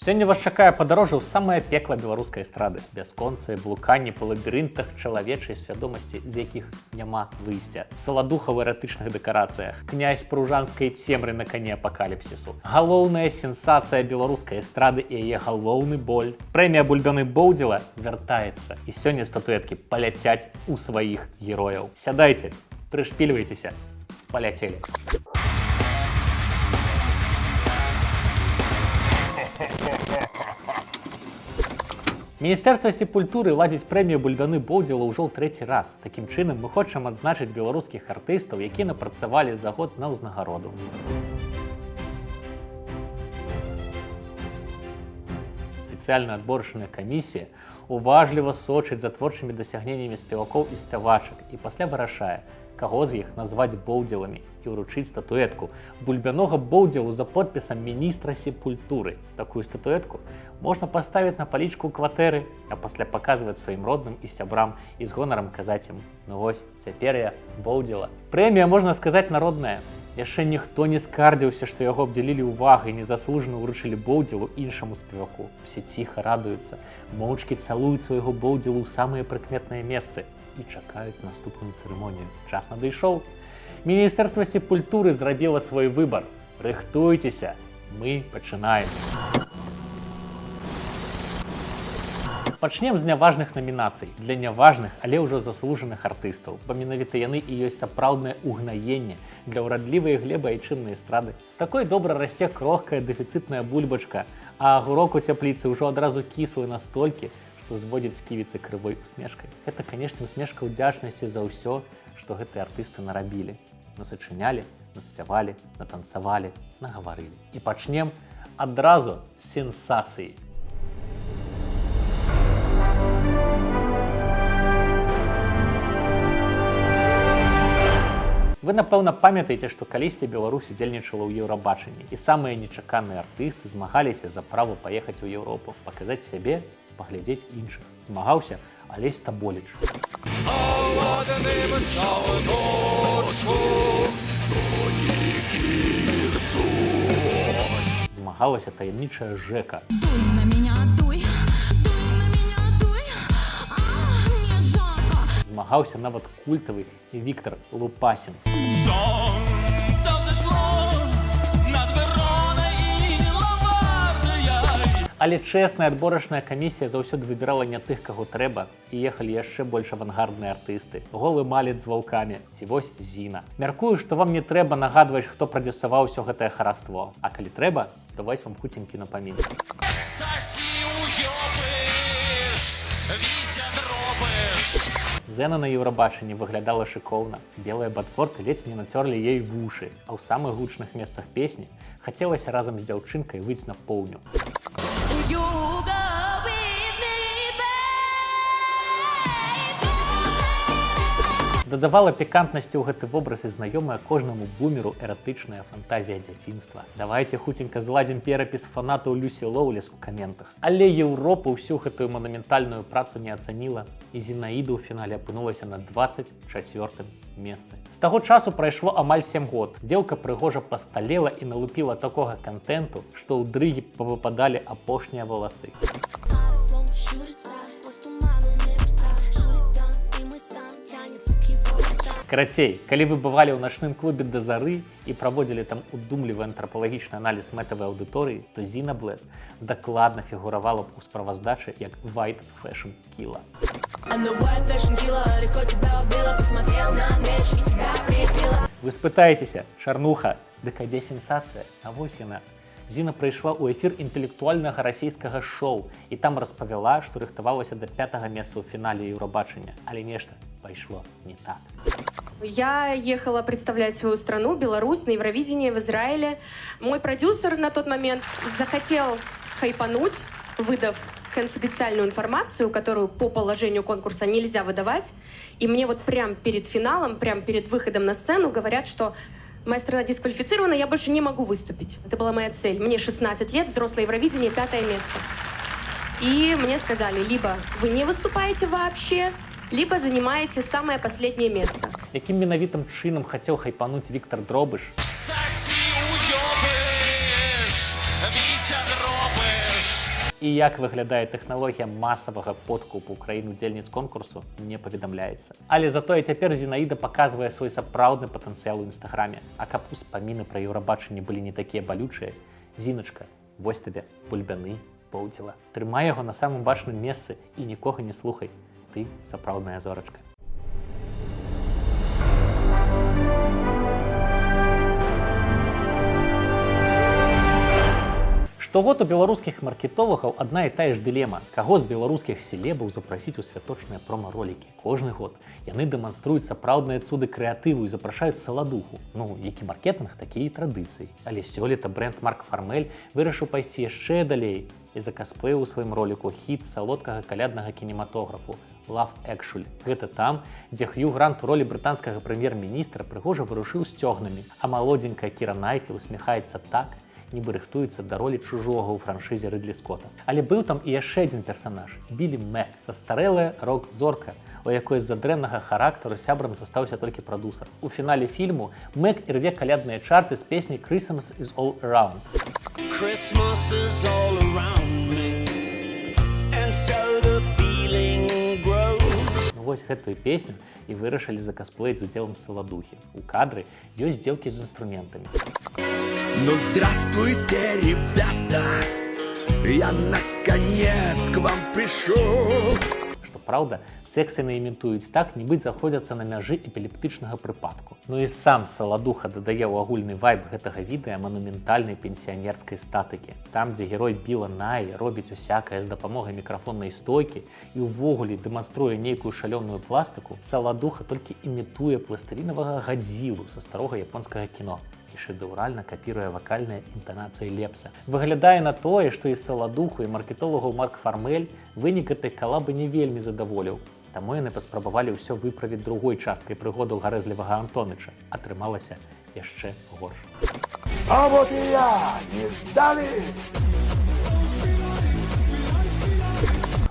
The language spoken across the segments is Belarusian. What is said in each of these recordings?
Сёння вас чакае падарожжа ў самае пекла беларускай эстрады. Бясконцыя блуканні па лабірынтах чалавечай свядомасці, з якіх няма выйсця. Саладуха ў эратычных дэкарацыях, князь пружанскай цемры на кані апакаліпсісу. Галоўная сенсацыя беларускай эстрады і яе галоўны боль. Прэмія Бульбяны Боўдзіла вяртаецца. І сёння статуэткі паляцяць у сваіх герояў. Сядайце, прышпільвайцеся, паляцелі. Міністэрства сепультуры ладзіць прэмію Бульбяны Боўдзіла ўжо ў трэці раз. Такім чынам мы хочам адзначыць беларускіх артыстаў, якія напрацавалі за год на ўзнагароду. Спецыяльна адборачная камісія уважліва сочыць за творчымі дасягненнямі спевакоў і спявачак і пасля вырашае, каго з іх назваць боўдзіламі і ўручыць статуэтку Бульбянога Боўдзілу за подпісам міністра сепультуры. Такую статуэтку можна паставіць на палічку ў кватэры, а пасля паказваць сваім родным і сябрам і з гонарам казаць ім: ну вось, цяпер я Боўдзіла. Прэмія, можна сказаць, народная. Яшчэ ніхто не скардзіўся, што яго абдзялілі ўвагай і незаслужана ўручылі Боўдзілу іншаму спеваку. Усе ціха радуюцца, моўчкі цалуюць свайго Боўдзілу ў самыя прыкметныя месцы і чакаюць наступную цырымонію. Час надышоў. Міністэрства сепультуры зрабіла свой выбар. Рыхтуйцеся, мы пачынаем. Пачнем з няважных намінацый. Для няважных, але ўжо заслужаных артыстаў, бо менавіта яны і ёсць сапраўднае ўгнаенне для ўрадлівай глебы айчыннай эстрады. З такой добра расце крохкая дэфіцытная бульбачка, а агурок у цяпліцы ўжо адразу кіслы настолькі, што зводзіць з ківіцы крывой усмешкай. Гэта, канешне, усмешка ўдзячнасці за ўсё, што гэтыя артысты нарабілі. Насачынялі, наспявалі, натанцавалі, нагаварылі. І пачнем адразу з сенсацыі. Вы, напэўна, памятаеце, што калісьці Беларусь удзельнічала ў Еўрабачанні, і самыя нечаканыя артысты змагаліся за права паехаць у Еўропу, паказаць сябе, паглядзець іншых. Змагаўся Алесь Таболіч. Змагалася таямнічая Жека. Змагаўся нават культавы Віктор Лупасін. Але чэсная адборачная камісія заўсёды выбірала не тых, каго трэба, і ехалі яшчэ больш авангардныя артысты. Голы малец з ваўкамі, ці вось Зіна. Мяркую, што вам не трэба нагадваць, хто прадзюсаваў усё гэтае хараство. А калі трэба, то вось вам хуценькі напамін. Зэна на Еўрабачанні выглядала шыкоўна. Белыя батфорты ледзь не нацёрлі ёй вушы, а ў самых гучных месцах песні хацелася разам з дзяўчынкай выйць на поўню. Дадавала пікантнасці ў гэты вобраз і знаёмая кожнаму бумеру эратычная фантазія дзяцінства. Давайце хуценька зладзім перапіс фанатаў Люсі Лоўлес у каментах. Але Еўропа ўсю гэтую манументальную працу не ацаніла, і Зінаіда ў фінале апынулася на 24-м месцы. З таго часу прайшло амаль 7 год. Дзеўка прыгожа пасталела і налупіла такога контенту, што ў дрыгі павыпадалі апошнія валасы. Карацей, калі вы бывалі ў начным клубе да зары і праводзілі там удумлівы антрапалагічны аналіз мэтавай аўдыторыі, то Зіна Блэс дакладна фігуравала б у справаздачы як White Fashion Killa. Вы спытаецеся: чарнуха, дык а дзе сенсацыя? А вось яна. Зіна прыйшла ў эфір інтэлектуальнага расійскага шоу і там распавяла, што рыхтавалася да 5-го месца ў фінале Еўрабачання, але нешта пайшло не так. Я ехала представлять свою страну, Беларусь, на Евровидении в Израиле. Мой продюсер на тот момент захотел хайпануть, выдав конфиденциальную информацию, которую по положению конкурса нельзя выдавать. И мне вот прям перед финалом, прям перед выходом на сцену говорят, что моя страна дисквалифицирована, я больше не могу выступить. Это была моя цель. Мне 16 лет, взрослое Евровидение, 5-е место. И мне сказали: либо вы не выступаете вообще, либо занимаете самое последнее место. Якім менавітым чынам хацеў хайпануць Віктор Дробыш? І як выглядае тэхналогія масавага подкупу краін-удзельніц конкурсу, не паведамляецца. Але затое цяпер Зінаіда паказвае свой сапраўдны патэнцыял у інстаграме. А каб успаміны пра Еўрабачанне былі не такія балючыя, Зіначка, вось табе бульбяны Боўдзіла. Трымай яго на самым бачным месцы і нікога не слухай. Ты сапраўдная зорачка. Штогод у беларускіх маркетологаў адна і тая ж дылема, каго з беларускіх селебаў запрасіць у святочныя прома-ролікі. Кожны год яны дэманструюць сапраўдныя цуды крэатыву і запрашаюць Саладуху. Ну, які маркетынг, такія і традыцыі. Але сёлета брэнд Марк Фармель вырашыў пайсці яшчэ далей і закасплеіў у сваім роліку хіт салодкага каляднага кінематографу Love Actually. Гэта там, дзе Хью Грант у ролі брытанскага прэм'ер-міністра прыгожа вырушыў сцёгнамі, а малодзенькая Кіра Найтлі усміхаецца так, нібы рыхтуецца да ролі чужога ў франшызе Рыдлі Скотта. Але быў там і яшчэ адзін персанаж – Білі Мэг, састарэлая рок-зорка, у якой з-за дрэннага характару сябрам застаўся толькі прадусар. У фінале фільму Мэг ірве калядныя чарты з песняй «Christmas is all around». Christmas is all around me, and so the feeling grows. Вось гэтую песню і вырашылі закасплеіць з удзелам Саладухі. У кадры ёсць дзеўкі з інструментамі. Ну, здравствуйте, ребята, я наконец к вам пришел. Што праўда, секс яны імітуюць так, нібы заходзяцца на мяжы эпілептычнага прыпадку. Ну і сам Саладуха дадае ў агульны вайб гэтага відэа манументальнай пенсіянерскай статыкі. Там, дзе герой Біла Най робіць усякае з дапамогай мікрафоннай стойкі і ўвогуле дэманструе нейкую шалёную пластыку, Саладуха толькі імітуе пластылінавага Гадзілу са старога японскага кіно і шэдэўральна капіруе вакальныя інтанацыі Лепса. Выглядае на тое, што і Саладуху, і маркетолагаў Марк Фармель вынік гэтай калабы не вельмі задаволіў. Таму яны паспрабавалі ўсё выправіць другой часткай прыгодаў гарэзлівага Антоныча. Атрымалася яшчэ горш. А вот і я, не ждалі!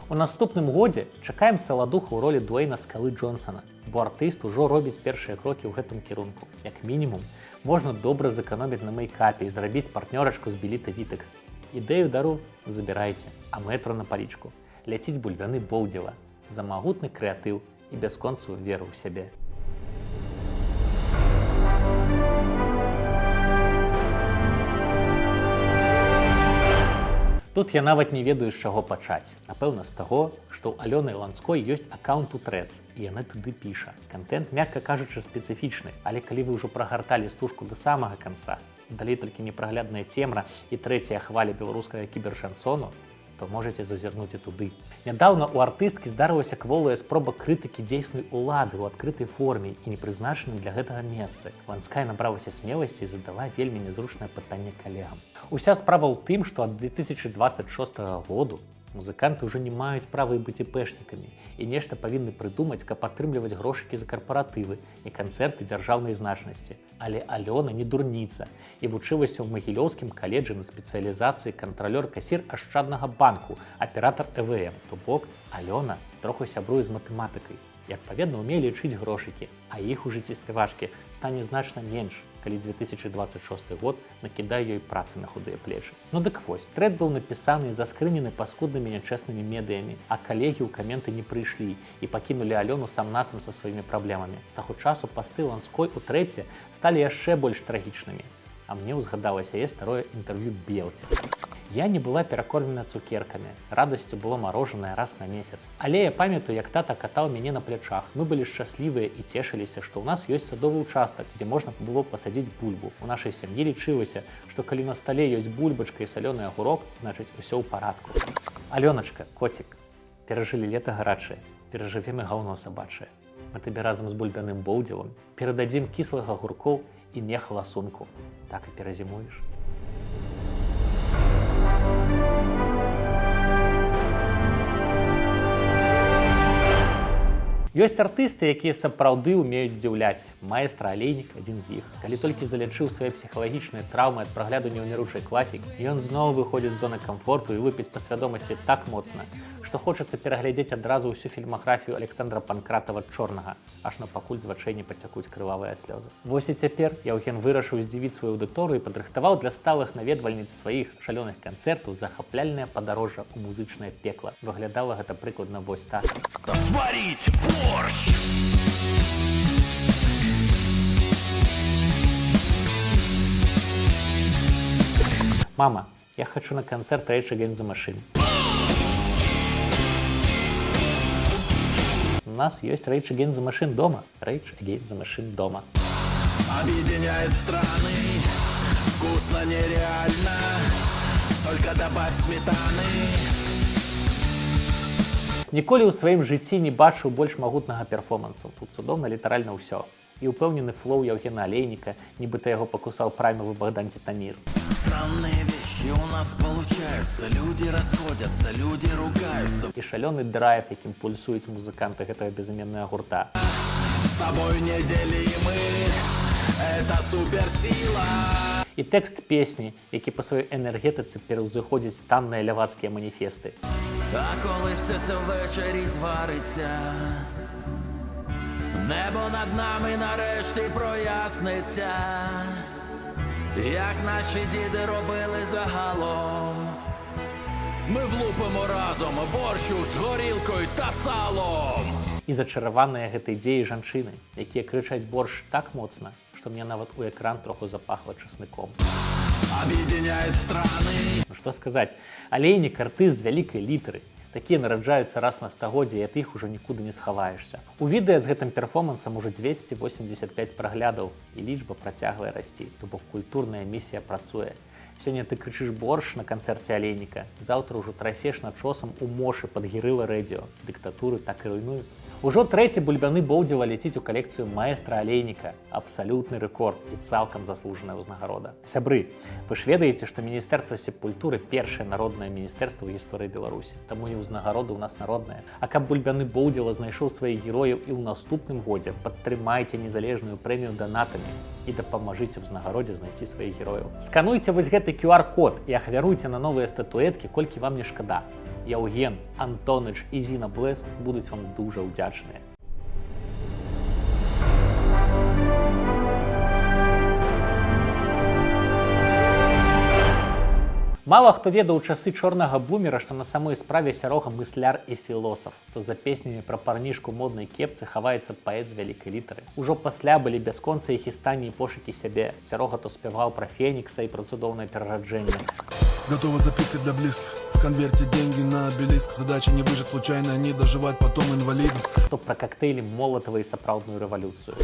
У наступным годзе чакаем Саладуху ў ролі Дуэйна Скалы Джонсона, бо артыст ужо робіць першыя крокі ў гэтым кірунку. Як мінімум, можна добра зэканоміць на мейкапе і зрабіць партнёрачку з Беліта Вітэкс. Ідэю дару забірайце, а мэтру на палічку. Ляціць бульбяны Боўдзіла за магутны крэатыў і бясконцую веру ў сябе. Тут я нават не ведаю, з чаго пачаць. Напэўна, з таго, што ў Алёны Ланской ёсць аккаунт у Threads, і яна туды піша. Кантэнт, мякка кажучы, спецыфічны, але калі вы ўжо прагарталі стужку да самага канца, далей толькі непраглядная цемра і трэцяя хваля беларускага кібершансону, то можаце зазірнуць і туды. Нядаўна ў артысткі здарылася кволая спроба крытыкі дзейснай улады ў адкрытай форме і непрызначаным для гэтага месцы. Ланская набралася смеласці і задала вельмі незручнае пытанне калегам. Уся справа ў тым, што ад 2026 году музыканты ўжо не маюць права быць іпэшнікамі і нешта павінны прыдумаць, каб атрымліваць грошыкі за карпаратывы і канцэрты дзяржаўнай значнасці. Але Алёна не дурніца і вучылася ў Магілёўскім каледжы на спецыялізацыі кантралёр-касір Ашчаднага банку, аператар ЭВМ. То бок Алёна троху сябруе з матэматыкай. І адпаведна ўмее лічыць грошыкі, а іх у жыцці спявачкі стане значна менш, калі 2026 год накідае ёй працы на худыя плечы. Ну дык вось, трэд быў напісаны і заскрынены паскуднымі нячэснымі медыямі, а калегі ў каменты не прыйшлі і пакінулі Алёну сам-насам са сваімі праблемамі. З таго часу пасты Ланской у Threads сталі яшчэ больш трагічнымі. А мне ўзгадалася яе старое інтэрв'ю Белці. Я не была перакормлена цукеркамі, радасцю было марожанае раз на месяц. Але я памятаю, як тата катаў мяне на плячах. Мы былі шчаслівыя і цешыліся, што ў нас ёсць садовы участак, дзе можна было пасадзіць бульбу. У нашай сям'і лічылася, што калі на стале ёсць бульбачка і салёны агурок, значыць, усё ў парадку. Алёначка, коцік, перажылі лета гарачае, перажывем і гаўно сабачае. Мы табе разам з бульбяным Боўдзілам перададзім кіслых агуркоў і мех ласунку. Так і перазімуеш. Ёсць артысты, якія сапраўды ўмеюць здзіўляць. Маэстра Алейнік адзін з іх. Калі толькі залячыў свае псіхалагічныя траўмы ад прагляду неўміручай класікі, ён зноў выходзіць з зоны камфорту і выпіць па свядомасці так моцна, што хочацца пераглядзець адразу ўсю фільмаграфію Александра Панкратава Чорнага, аж на пакуль з вачэй не пацякуць крывавыя слёзы. Вось і цяпер Яўген вырашыў здзівіць сваю аўдыторыю і падрыхтаваў для сталых наведвальніц сваіх шалёных канцэртаў захапляльнае падарожжа ў музычнае пекла. Выглядала гэта прыкладна вось так. Сварить борщ! Мама, я хочу на концерт Rage Against the Machine. У нас есть Rage Against the Machine дома. Rage Against the Machine дома. Объединяет страны, вкусно нереально, только добавь сметаны. Ніколі ў сваім жыцці не бачыў больш магутнага перформансу. Тут цудоўна літаральна ўсё. І ўпэўнены флоу Яўгена Алейніка, нібыта яго пакусаў праймовы Богдан Титанир. Странные вещи у нас получаются, люди расходятся, люди ругаются. І шалёны драйв, якім пульсуюць музыканты гэтага безыменнага гурта. С тобой неделимы, это суперсила. І тэкст песні, які па сваёй энергетыцы пераўзыходзіць танныя лявацкія маніфесты. А коли все це ввечері звариться, небо над нами нарешті проясниться, як наші діди робили загалом. Ми влупимо разом борщу з горілкою та салом. І зачараваныя гэтай ідзеяй жанчыны, якія крычаць борщ так моцна, што мне нават у экран троху запахла часныком. Объединяет страны. Ну што сказаць, Алейнік артыст з вялікай літары. Такія нараджаюцца раз на стагоддзе, і ад іх ужо нікуды не схаваешся. У відэа з гэтым перформансам ужо 285 праглядаў, і лічба працягвае расці, то бок культурная місія працуе. Сёння ты крычыш борщ на канцэрце Алейніка, заўтра ўжо трасеш начосам у мошы пад герыла рэдзіо. Дыктатуры так і руйнуюцца. Ужо трэці бульбяны Боўдзева ляціць у калекцыю маэстра Алейніка. Абсалютны рэкорд і цалкам заслужаная ўзнагарода. Сябры, вы ж ведаеце, што Міністэрства сепультуры першае народнае міністэрства ў гісторыі Беларусі. Таму і ўзнагарода ў нас народная. А каб бульбяны Боўдзева знайшоў сваіх герояў і ў наступным годзе, падтрымайце незалежную прэмію донатамі і дапамажыце ўзнагародзе знайсці сваіх герояў. Скануйце вось гэты QR-код і ахвяруйце на новыя статуэткі, колькі вам не шкада. Яўген, Антоныч і Зіна Блэс будуць вам дужа ўдзячныя. Мала хто ведаў часы чорнага бумера, што на самой справе Сярога мысляр і філосаф, то за песнямі пра парнішку моднай кепцы хаваецца паэт з вялікай літары. Ужо пасля былі бясконцыя хістанні і пошукі сябе. Сярога то спяваў пра фенікса і пра цудоўнае перараджэнне. Готова записка для близких. В конверте деньги на обелиск. Задача не выжить случайно, не доживать потом инвалидов. То пра коктейлі Молотова і сапраўдную рэвалюцыю.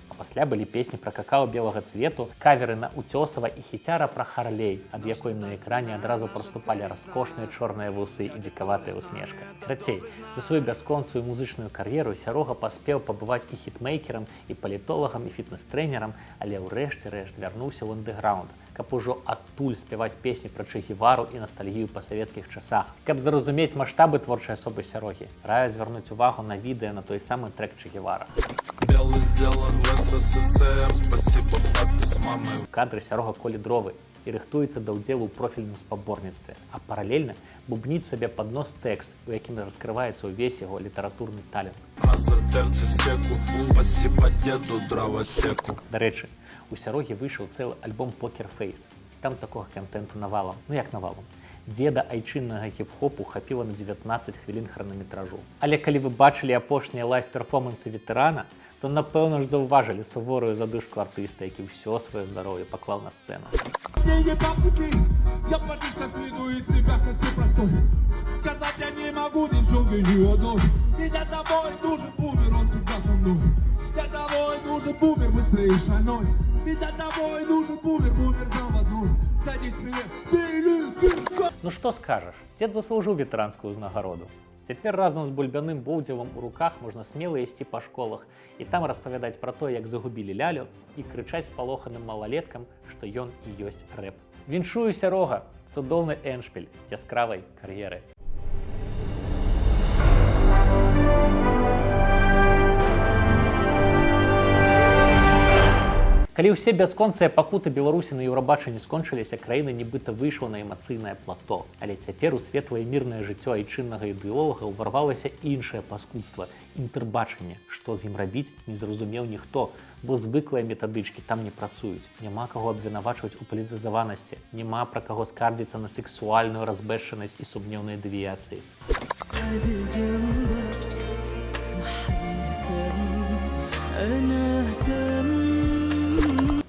А пасля былі песні пра какао белага цвету, каверы на Уцёсава і хіцяра пра Харлей, ад якой на экране адразу праступалі раскошныя чорныя вусы і дзікаватая усмешка. Карацей, за сваю бясконцую музычную кар'еру Сярога паспеў пабываць і хітмейкерам, і палітолагам, і фітнес-трэнерам, але ўрэшце рэшт вярнуўся ў андэграунд, каб ужо адтуль спяваць песні пра Че Гевару і настальгію па савецкіх часах. Каб зразумець маштабы творчай асобы Сярогі, раю звярнуць увагу на відэа на той самы трэк Че Гевара. Белый сделан в СССР, спасибо папе с мамой. У кадры Сярога коле дровы і рыхтуецца да ўдзелу ў профільным спаборніцтве, а паралельна бубніць сабе пад нос тэкст, у якім раскрываецца ўвесь яго літаратурны талент. А за перцы секу, спасибо деду дровосеку. Дарэчы, у Сярогі выйшаў цэлы альбом Poker Face. Там такога контенту навалом. Ну як навалом? Дзеда айчыннага хіп-хопу хапіла на 19 хвілін хранаметражу. Але калі вы бачылі апошнія лайв-перформансы ветэрана, то напэўна ж заўважылі суворую задышку артыста, які ўсё сваё здароўе паклаў на сцэну. Ну што скажаш, дзед заслужыў ветэранскую ўзнагароду. Цяпер разам з бульбяным Боўдзевым у руках можна смела ісці па школах і там распавядаць пра то, як загубілі лялю і крычаць спалоханым малалеткам, што ён і ёсць рэп. Віншую Сярога, цудоўны эншпіль яскравай кар'еры. Калі ўсе бясконцыя пакуты Беларусі на Еўрабачанні скончыліся, краіна нібыта выйшла на эмацыйнае плато. Але цяпер у светлае мірнае жыццё айчыннага ідэолага ўварвалася іншае паскудства – інтэрбачанне. Што з ім рабіць, не зразумеў ніхто, бо звыклыя метадычкі там не працуюць. Няма каго абвінавачваць у палітызаванасці, няма пра каго скардзіцца на сексуальную разбэшчанасць і сумнеўныя дэвіяцыі.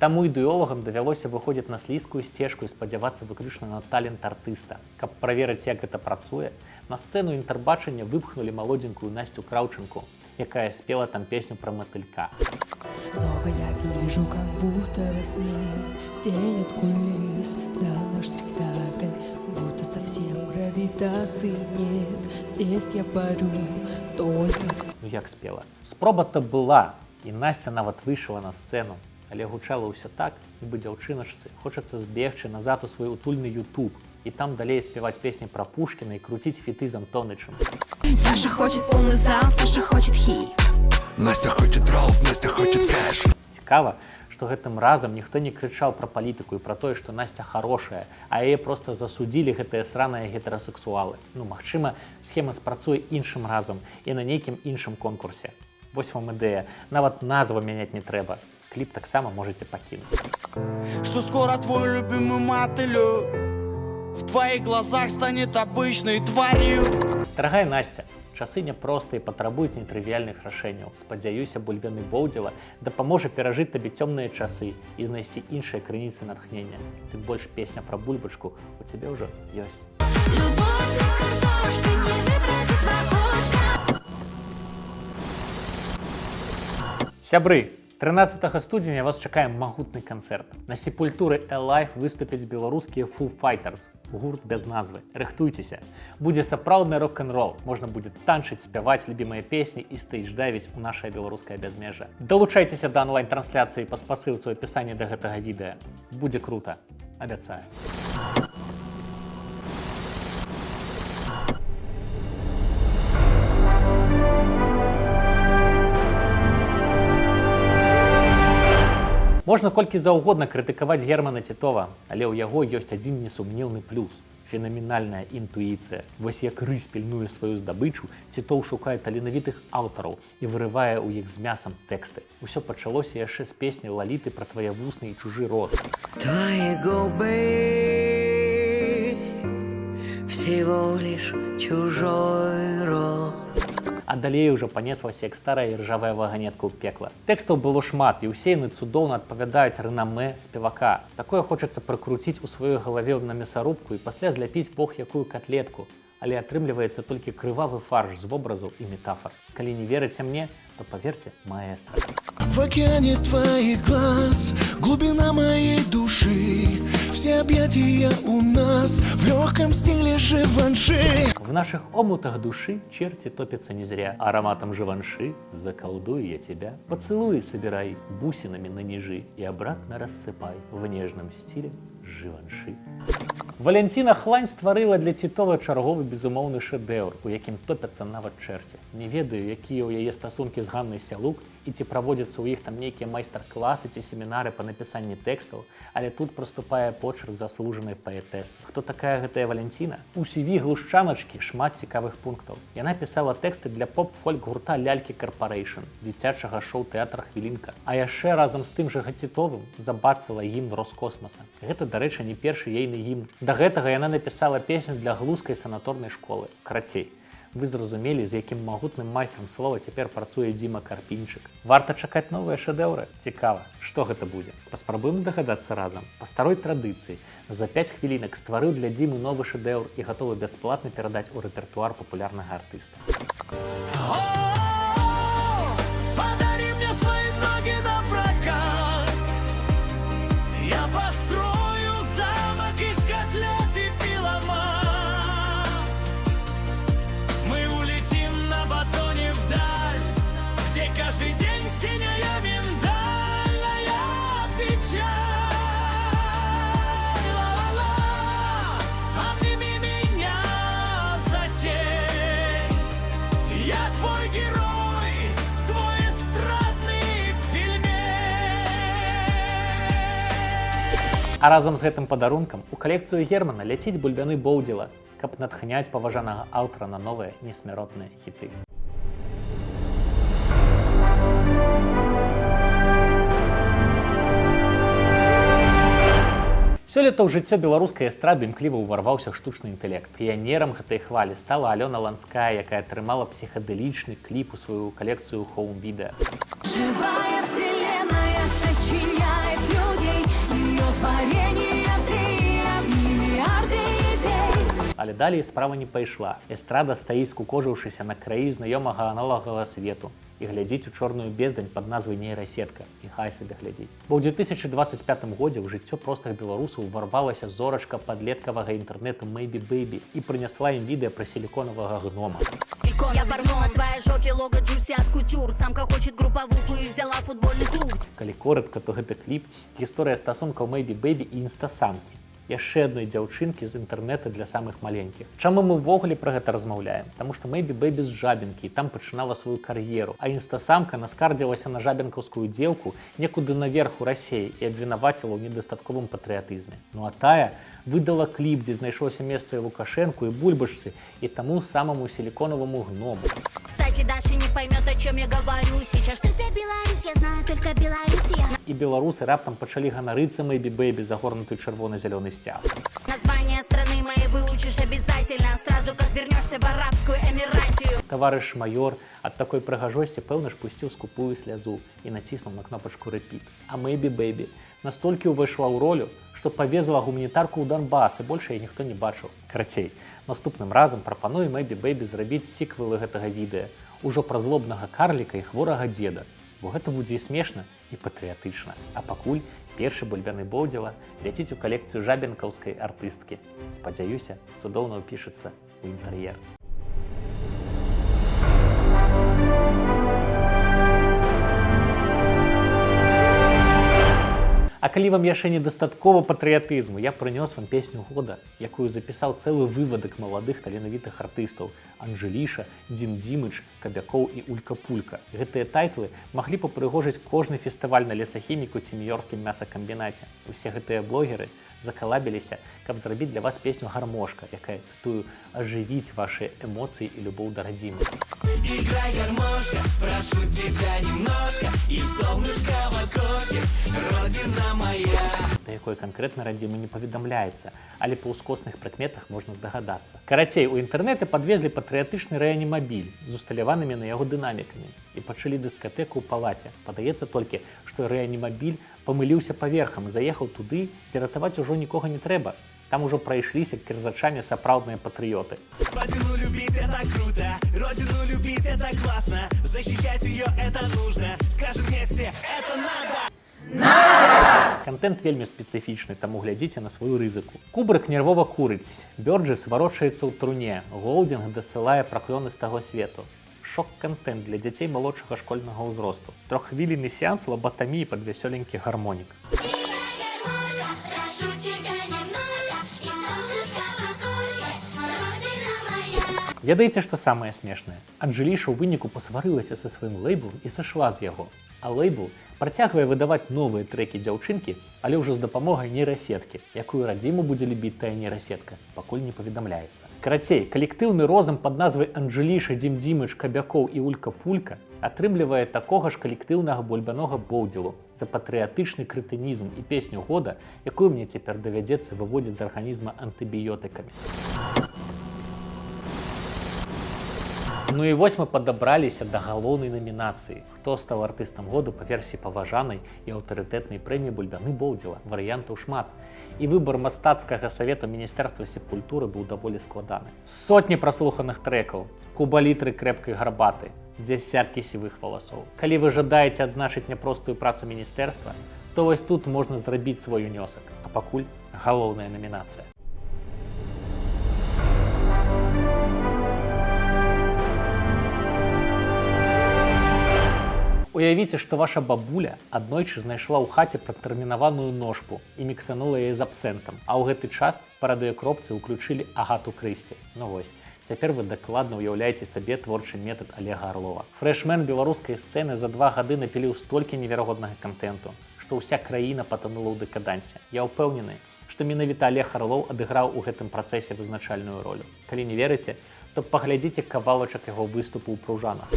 Таму ідэолагам давялося выходзіць на слізкую сцежку і спадзявацца выключна на талент артыста. Каб праверыць, як гэта працуе, на сцэну інтэрбачання выпхнулі молоденькую Настю Краўчынку, якая спела там песню пра матылька. Снова я вижу, как будто во сне тень от кулис за наш спектакль, будто совсем гравитации нет. Здесь я парю только. Ну як спела? Спроба-то была, і Настя нават выйшла на сцэну. Але гучала ўсё так, нібы дзяўчыначцы хочацца збегчы назад у свой утульны YouTube і там далей спяваць песні пра Пушкіна і круціць фіты з Антонычем. Саша хочет полный зал, Саша хочет хит. Настя хочет роллс, Настя хочет кэш. Цікава, што гэтым разам ніхто не крычаў пра палітыку і пра тое, што Настя хорошая, а яе проста засудзілі гэтыя сраныя гетэрасексуалы. Ну, магчыма, схема спрацуе іншым разам і на нейкім іншым конкурсе. Вось вам ідэя, нават назву мяняць не трэба. Клип таксама можете покинуть. Что скоро твой любимый мотылёк в твоих глазах станет обычной тварью. Дорогая Настя, часы няпростыя і патрабуюць нетривіальных рашэнняў. Спадзяюся, бульбяны Боўдзіла дапаможа перажыць табе цёмныя часы і знайсці іншыя крыніцы натхнення. Тым больш песня пра бульбачку у цябе ўжо ёсць. Сябры, 13 студзеня вас чакае магутны канцэрт. На сепультуры Alive выступяць беларускія Foo Fighters, гурт без назвы. Рыхтуйцеся. Будзе сапраўдны рок-н-рол. Можна будзе танчыць, спяваць любімыя песні і стэйдж-дайвіць у нашае беларускае бязмежжа. Далучайцеся да онлайн-трансляцыі па спасылцы ў апісанні да гэтага відэа. Будзе крута. Абяцаю. Можна колькі заўгодна крытыкаваць Германа Тітова, але ў яго ёсць адзін несумнеўны плюс – фенаменальная інтуіцыя. Вось як рысь пільнуе сваю здабычу, Тітоў шукае таленавітых аўтараў і вырывае ў іх з мясам тэксты. Усё пачалося яшчэ з песні Лаліты пра твае вусны і чужы род. Твои губы всего лишь чужой род. А далей ужо панеслася як старая іржавая ваганетка ў пекла. Тэкстаў было шмат, і ўсе яны цудоўна адпавядаюць рэнамэ спевака. Такое хочацца прыкруціць у сваёй галаве на мясарубку і пасля зляпіць бог якую котлетку. Але атрымліваецца толькі крывавы фарш з вобразаў і метафор. Калі не верыце мне, то поверьте маэстро. В океане твоих глаз глубина моей души. Все объятия у нас в легком стиле Живанши. В наших омутах души черти топятся не зря. Ароматом Живанши заколдую я тебя. Поцелуи собирай бусинами на нежи и обратно рассыпай в нежном стиле Живанши. Валентина Хлань стварыла для Тітова чарговы безумоўны шэдэўр, у якім топяцца нават чэрці. Не ведаю, якія ў яе стасункі з Ганнай Сялук і ці праводзяцца ў іх там нейкія майстар-класы ці семінары па напісанні тэкстаў, але тут праступае почерк заслужанай паэтэсы. Хто такая гэтая Валентина? У CV глушчаначкі шмат цікавых пунктаў. Яна пісала тэксты для поп-фольк гурта Лялькі Карпарэйшн, дзіцячага шоу-тэатра Хвілінка. А яшчэ разам з тым жа Тітовым забацала гімн Роскосмаса. Гэта, дарэчы, не першы ейны гімн. Да гэтага яна напісала песню для глузкай санаторнай школы. Карацей, вы зразумелі, з якім магутным майстрам слова цяпер працуе Дзіма Карпінчык. Варта чакаць новыя шэдэўры? Цікава, што гэта будзе? Паспрабуем здагадацца разам. Па старой традыцыі, за 5 хвілінак стварыў для Дзімы новы шэдэўр і гатовы бясплатна перадаць у рэпертуар папулярнага артыста. Подари мне свои ноги на прокат. Я построю замок из котлет и пиломат. Мы улетим на батоне вдаль, где каждый день синяя миндальная печаль. Ла-ла-ла, обними меня за тень. Я твой А разам з гэтым падарункам у калекцыю Германа ляціць бульбяны Боўдзіла, каб натхняць паважанага аўтара на новыя несмяротныя хіты. Сёлета ў жыццё беларускай эстрады імкліва ўварваўся штучны інтэлект. Піянерам гэтай хвалі стала Алёна Ланская, якая атрымала псіхадэлічны кліп у сваю калекцыю хоум-відэа. Живая вселенная сочиняет людей, ее творение ты, миллиарды идей. Але далей справа не пайшла. Эстрада стаіць, скукожыўшыся на краі знаёмага аналагавага свету і глядзіць у чорную бездань пад назвай нейрасетка, і хай сабе глядзіць. Бо ў 2025 годзе ў жыццё простых беларусаў уварвалася зорачка падлеткавага інтэрнэту Maybe Baby і прынесла ім відэа пра сіліконавага гнома. Я порву на твоей жопе лого Джуси от кутюр. Самка хочет групповуху и взяла футбольный клуб. Калі коратка, то гэта кліп гісторыя стасункаў Maybe Baby і інстасамкі, яшчэ адной дзяўчынкі з інтэрнэта для самых маленькіх. Чаму мы ўвогуле пра гэта размаўляем? Таму што Maybe Baby з Жабінкі, там пачынала сваю кар'еру, а інстасамка наскардзілася на жабінкаўскую дзеўку некуды наверх у Расіі і абвінаваціла ў недастатковым патрыятызме. Ну а тая выдала кліп, дзе знайшлося месца і Лукашэнку, і Бульбашцы, і таму самаму сіліконаваму гному. Кстати, Даша не поймет, о чем я говорю сейчас. Что за Беларусь? Я знаю только Белоруссия. І беларусы раптам пачалі ганарыцца Maybe Baby, загорнутый чырвона-зялёны сцяг. Название страны моей выучишь обязательно, сразу как вернешься в Арабскую Эмиратию. Таварыш майор ад такой прыгажосці, пэўна ж, пусціў скупую слязу і націснуў на кнопачку «Рэпіт». А Maybe Baby настолькі ўвайшла ў ролю, што павезла гуманітарку ў Донбас, і больш яе ніхто не бачыў. Карацей, наступным разам прапаную Maybe Baby зрабіць сіквелы гэтага відэа ужо пра злобнага карліка і хворага дзеда, бо гэта будзе і смешна, і патрыятычна. А пакуль першы бульбяны Боўдзіла ляціць у калекцыю жабінкаўскай артысткі. Спадзяюся, цудоўна ўпішацца ў інтэр'ер. А калі вам яшчэ недастаткова патрыятызму, я прынёс вам песню года, якую запісаў цэлы вывадак маладых таленавітых артыстаў: Анжэліша, Дзім Дзімыч, Кабякоў і Улька-Пулька. Гэтыя тайтлы маглі папрыгожыць кожны фестываль на лесахіміку ці нью-йоркскім мясакамбінаце. Усе гэтыя блогеры закалабіліся, каб зрабіць для вас песню «Гармошка», якая, цытую, ажывіць вашы эмоцыі і любоў да радзімы. Играй, гармошка, прошу тебя немножко, и солнышко в окошке, родина моя. Да якой канкрэтна радзімы не паведамляецца, але па ўскосных прыкметах можна здагадацца. Карацей, у інтэрнэты падвезлі патрыятычны рэанімабіль з усталяванымі на яго дынамікамі і пачалі дыскатэку ў палаце. Падаецца толькі, што рэанімабіль памыліўся паверхам і заехаў туды, дзе ратаваць ужо нікога не трэба. Там ужо прайшліся кірзачамі сапраўдныя патрыёты. Родину любить это круто, родину любить это классно, защищать ее это нужно, скажем вместе, это надо! Контент вельмі спецыфічны, таму глядзіце на сваю рызыку. Кубрык нервова курыць, Бёрджэс варочаецца ў труне, Голдзінг дасылае праклёны з таго свету. Шок-контент для дзяцей малодшага школьнага ўзросту. Троххвілінны сеанс лабатаміі пад вясёленькі гармонік. Ведаеце, што самае смешнае? Анжэліша ў выніку пасварылася са сваім лэйблам і сышла з яго. А лэйбл працягвае выдаваць новыя трэкі дзяўчынкі, але ўжо з дапамогай нейрасеткі. Якую радзіму будзе любіць тая нейрасетка, пакуль не паведамляецца. Карацей, калектыўны розум пад назвай Анжэліша, Дзім Дзімыч, Кабякоў і Улька-Пулька атрымлівае такога ж калектыўнага бульбянога Боўдзілу за патрыятычны крэтынізм і песню года, якую мне цяпер давядзецца выводзіць з арганізма антыбіётыкамі. Ну і вось мы падабраліся да галоўнай намінацыі. Хто стаў артыстам году па версіі паважанай і аўтарытэтнай прэміі бульбяны Боўдзіла? Варыянтаў шмат. І выбар мастацкага савету Міністэрства сепультуры быў даволі складаны. Сотні праслуханых трэкаў, кубалітры крэпкай гарбаты, дзясяткі сівых валасоў. Калі вы жадаеце адзначыць няпростую працу міністэрства, то вось тут можна зрабіць свой унёсак. А пакуль галоўная намінацыя. Уявіце, што ваша бабуля аднойчы знайшла ў хаце пратэрмінаваную ножку і міксанула яе з абсэнтам, а ў гэты час па радыёкропцы ўключылі Агату Крысці. Ну вось, цяпер вы дакладна ўяўляеце сабе творчы метад Олега Арлова. Фрэшмен беларускай сцэны за 2 гады напіліў столькі неверагоднага контенту, што ўся краіна патанула ў дэкадансе. Я ўпэўнены, што менавіта Олег Арлоў адыграў у гэтым працэсе вызначальную ролю. Калі не верыце, то паглядзіце кавалачак яго выступу ў Пружанах.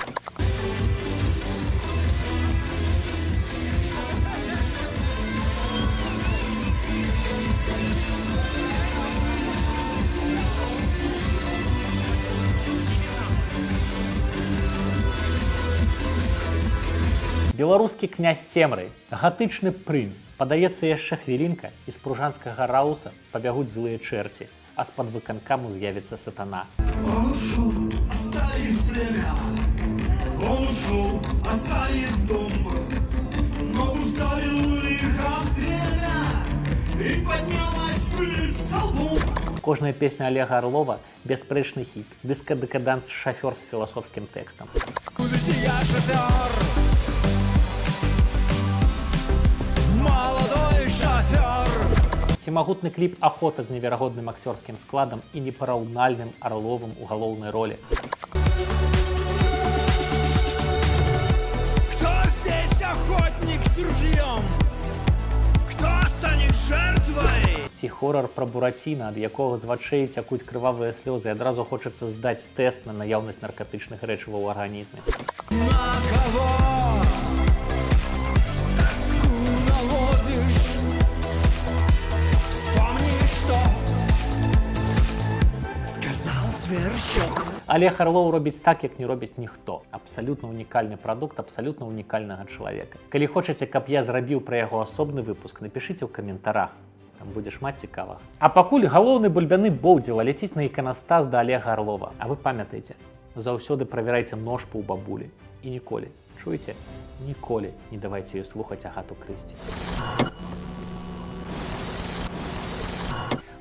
Беларускі князь цемры, гатычны прынц, падаецца яшчэ хвілінка, і з пружанскага рауса пабягуць злыя чэрці, а з-пад выканкаму з'явіцца сатана. Он ушел, оставив племя, он ушел, оставив дом, но уставил лихо стремя, и поднялась пыль столбом. Кожная песня Олега Орлова – бясспрэчны хіт, дыска-дэкаданс шафёр з філасофскім тэкстам. Я шофер, молодой шофер. Ці магутны кліп «Ахота» з неверагодным акцёрскім складам і непараўнальным Арловым у галоўнай ролі. Кто здесь охотник с ружьем? Кто станет жертвой? Ці хорар пра Бураціна, ад якога з вачэй цякуць крывавыя слёзы, і адразу хочацца здаць тэст на наяўнасць наркатычных рэчываў у арганізме. На кого тоску наводишь? Вспомни, что сказал сверчок. Олег Арлоў робіць так, як не робіць ніхто. Абсалютна унікальны прадукт абсалютна унікальнага чалавека. Калі хочаце, каб я зрабіў пра яго асобны выпуск, напішыце ў каментарах. Там будзе шмат цікавага. А пакуль галоўны бульбяны Боўдзіла ляціць на іканастас да Олега Арлова. А вы памятайце, заўсёды правярайце ножку ў бабулі. І ніколі, чуеце, ніколі не давайце ёй слухаць Агату Крысці.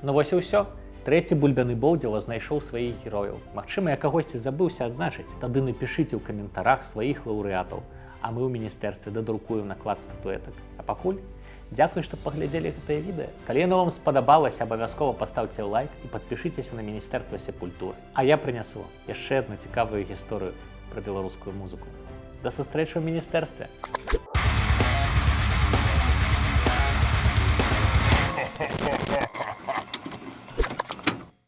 Ну вось і ўсё. Трэці бульбяны Боўдзіла знайшоў сваіх герояў. Магчыма, я кагосьці забыўся адзначыць. Тады напішыце ў каментарах сваіх лаўрэатаў. А мы ў міністэрстве дадрукуем наклад статуэтак. А пакуль дзякуй, што паглядзелі гэтае відэа. Калі яно вам спадабалася, абавязкова пастаўце лайк і падпішыцеся на міністэрства сепультуры. А я прынясу яшчэ адну цікавую гісторыю пра беларускую музыку. Да сустрэчы ў міністэрстве!